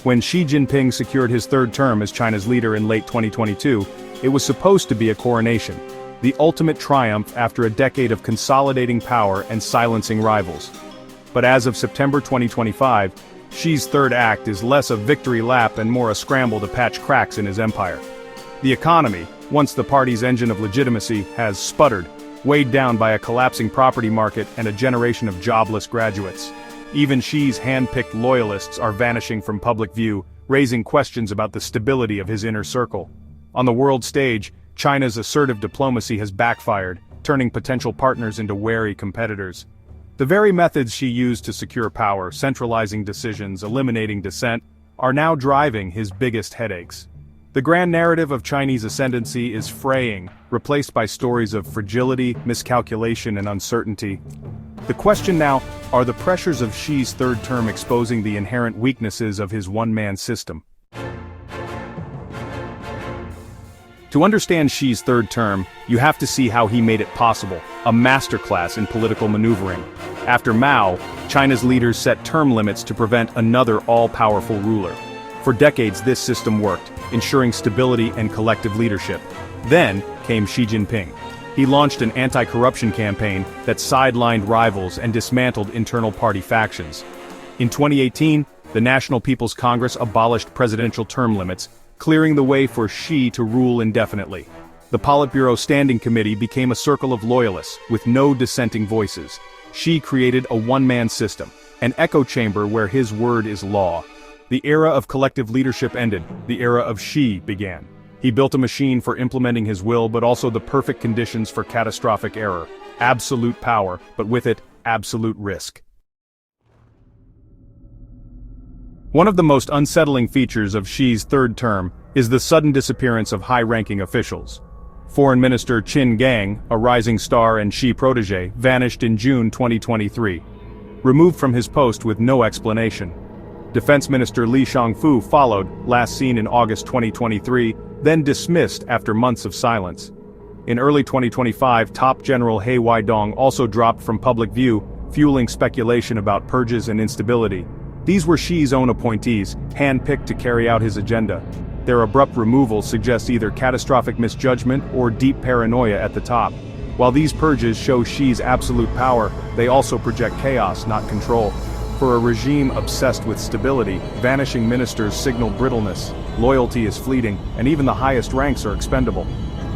When Xi Jinping secured his third term as China's leader in late 2022, it was supposed to be a coronation, the ultimate triumph after a decade of consolidating power and silencing rivals. But as of September 2025, Xi's third act is less a victory lap and more a scramble to patch cracks in his empire. The economy, once the party's engine of legitimacy, has sputtered, weighed down by a collapsing property market and a generation of jobless graduates. Even Xi's hand-picked loyalists are vanishing from public view, raising questions about the stability of his inner circle. On the world stage, China's assertive diplomacy has backfired, turning potential partners into wary competitors. The very methods Xi used to secure power, centralizing decisions, eliminating dissent, are now driving his biggest headaches. The grand narrative of Chinese ascendancy is fraying, replaced by stories of fragility, miscalculation, and uncertainty. The question now, are the pressures of Xi's third term exposing the inherent weaknesses of his one-man system? To understand Xi's third term, you have to see how he made it possible, a masterclass in political maneuvering. After Mao, China's leaders set term limits to prevent another all-powerful ruler. For decades this system worked, ensuring stability and collective leadership. Then came Xi Jinping. He launched an anti-corruption campaign that sidelined rivals and dismantled internal party factions. In 2018, the National People's Congress abolished presidential term limits, clearing the way for Xi to rule indefinitely. The Politburo Standing Committee became a circle of loyalists, with no dissenting voices. Xi created a one-man system, an echo chamber where his word is law. The era of collective leadership ended, the era of Xi began. He built a machine for implementing his will but also the perfect conditions for catastrophic error. Absolute power, but with it, absolute risk. One of the most unsettling features of Xi's third term is the sudden disappearance of high-ranking officials. Foreign Minister Qin Gang, a rising star and Xi protege, vanished in June 2023. Removed from his post with no explanation. Defense Minister Li Shangfu followed, last seen in August 2023, then dismissed after months of silence. In early 2025, top General He Weidong also dropped from public view, fueling speculation about purges and instability. These were Xi's own appointees, hand-picked to carry out his agenda. Their abrupt removal suggests either catastrophic misjudgment or deep paranoia at the top. While these purges show Xi's absolute power, they also project chaos, not control. For a regime obsessed with stability, vanishing ministers signal brittleness, loyalty is fleeting, and even the highest ranks are expendable.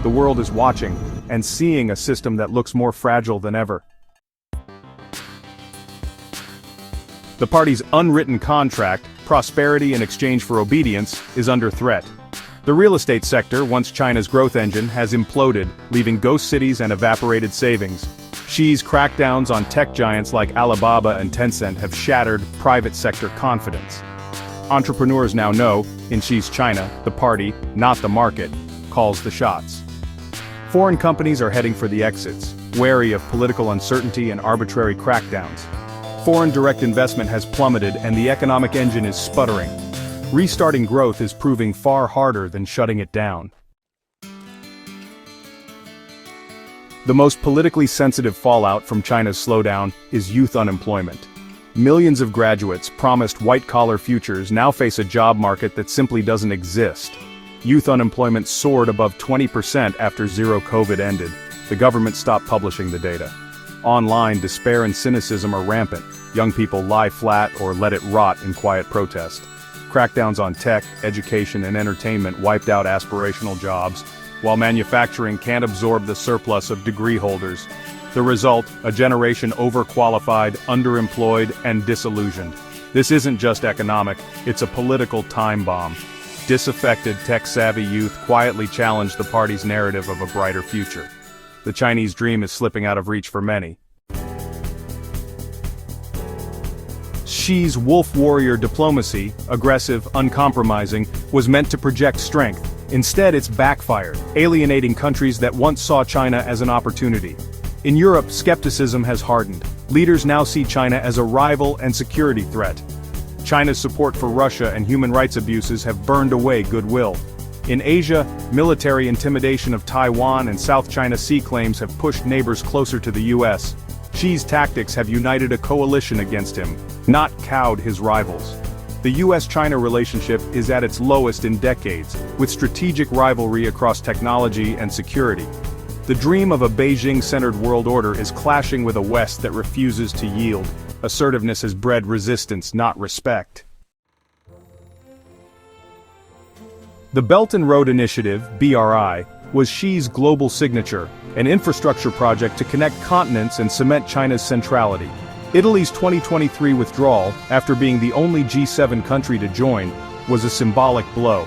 The world is watching, and seeing a system that looks more fragile than ever. The party's unwritten contract, prosperity in exchange for obedience, is under threat. The real estate sector, once China's growth engine, has imploded, leaving ghost cities and evaporated savings. Xi's crackdowns on tech giants like Alibaba and Tencent have shattered private sector confidence. Entrepreneurs now know, in Xi's China, the party, not the market, calls the shots. Foreign companies are heading for the exits, wary of political uncertainty and arbitrary crackdowns. Foreign direct investment has plummeted and the economic engine is sputtering. Restarting growth is proving far harder than shutting it down. The most politically sensitive fallout from China's slowdown is youth unemployment. Millions of graduates promised white-collar futures now face a job market that simply doesn't exist. Youth unemployment soared above 20% after zero COVID ended. The government stopped publishing the data. Online, despair and cynicism are rampant. Young people lie flat or let it rot in quiet protest. Crackdowns on tech, education, and entertainment wiped out aspirational jobs, while manufacturing can't absorb the surplus of degree holders. The result, a generation overqualified, underemployed, and disillusioned. This isn't just economic, it's a political time bomb. Disaffected, tech-savvy youth quietly challenge the party's narrative of a brighter future. The Chinese dream is slipping out of reach for many. Xi's wolf warrior diplomacy, aggressive, uncompromising, was meant to project strength. Instead, it's backfired, alienating countries that once saw China as an opportunity. In Europe, skepticism has hardened. Leaders now see China as a rival and security threat. China's support for Russia and human rights abuses have burned away goodwill. In Asia, military intimidation of Taiwan and South China Sea claims have pushed neighbors closer to the US. Xi's tactics have united a coalition against him, not cowed his rivals. The US-China relationship is at its lowest in decades, with strategic rivalry across technology and security. The dream of a Beijing-centered world order is clashing with a West that refuses to yield. Assertiveness has bred resistance, not respect. The Belt and Road Initiative, BRI, was Xi's global signature, an infrastructure project to connect continents and cement China's centrality. Italy's 2023 withdrawal, after being the only G7 country to join, was a symbolic blow.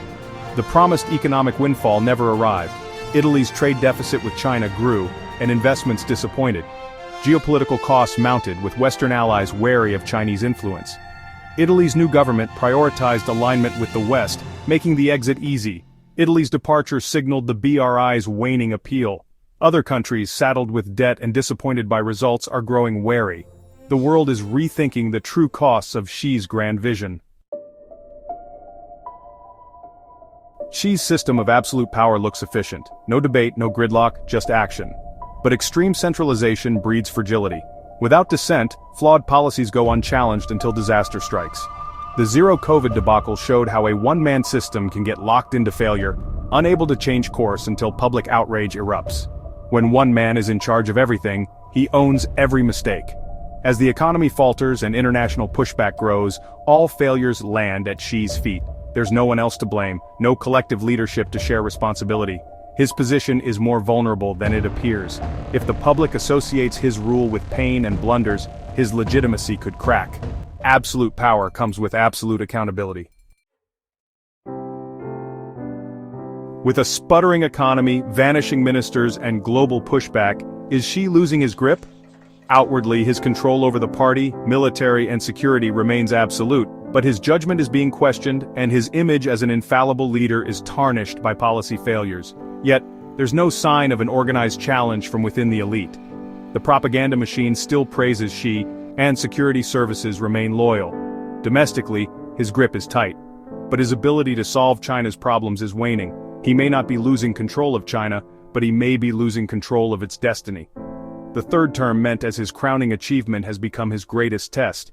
The promised economic windfall never arrived. Italy's trade deficit with China grew, and investments disappointed. Geopolitical costs mounted, with Western allies wary of Chinese influence. Italy's new government prioritized alignment with the West, making the exit easy. Italy's departure signaled the BRI's waning appeal. Other countries, saddled with debt and disappointed by results, are growing wary. The world is rethinking the true costs of Xi's grand vision. Xi's system of absolute power looks efficient. No debate, no gridlock, just action. But extreme centralization breeds fragility. Without dissent, flawed policies go unchallenged until disaster strikes. The zero-COVID debacle showed how a one-man system can get locked into failure, unable to change course until public outrage erupts. When one man is in charge of everything, he owns every mistake. As the economy falters and international pushback grows, all failures land at Xi's feet. There's no one else to blame, no collective leadership to share responsibility. His position is more vulnerable than it appears. If the public associates his rule with pain and blunders, his legitimacy could crack. Absolute power comes with absolute accountability. With a sputtering economy, vanishing ministers, and global pushback, is Xi losing his grip? Outwardly, his control over the party, military, and security remains absolute, but his judgment is being questioned, and his image as an infallible leader is tarnished by policy failures. Yet, there's no sign of an organized challenge from within the elite. The propaganda machine still praises Xi, and security services remain loyal. Domestically, his grip is tight. But his ability to solve China's problems is waning. He may not be losing control of China, but he may be losing control of its destiny. The third term meant as his crowning achievement has become his greatest test.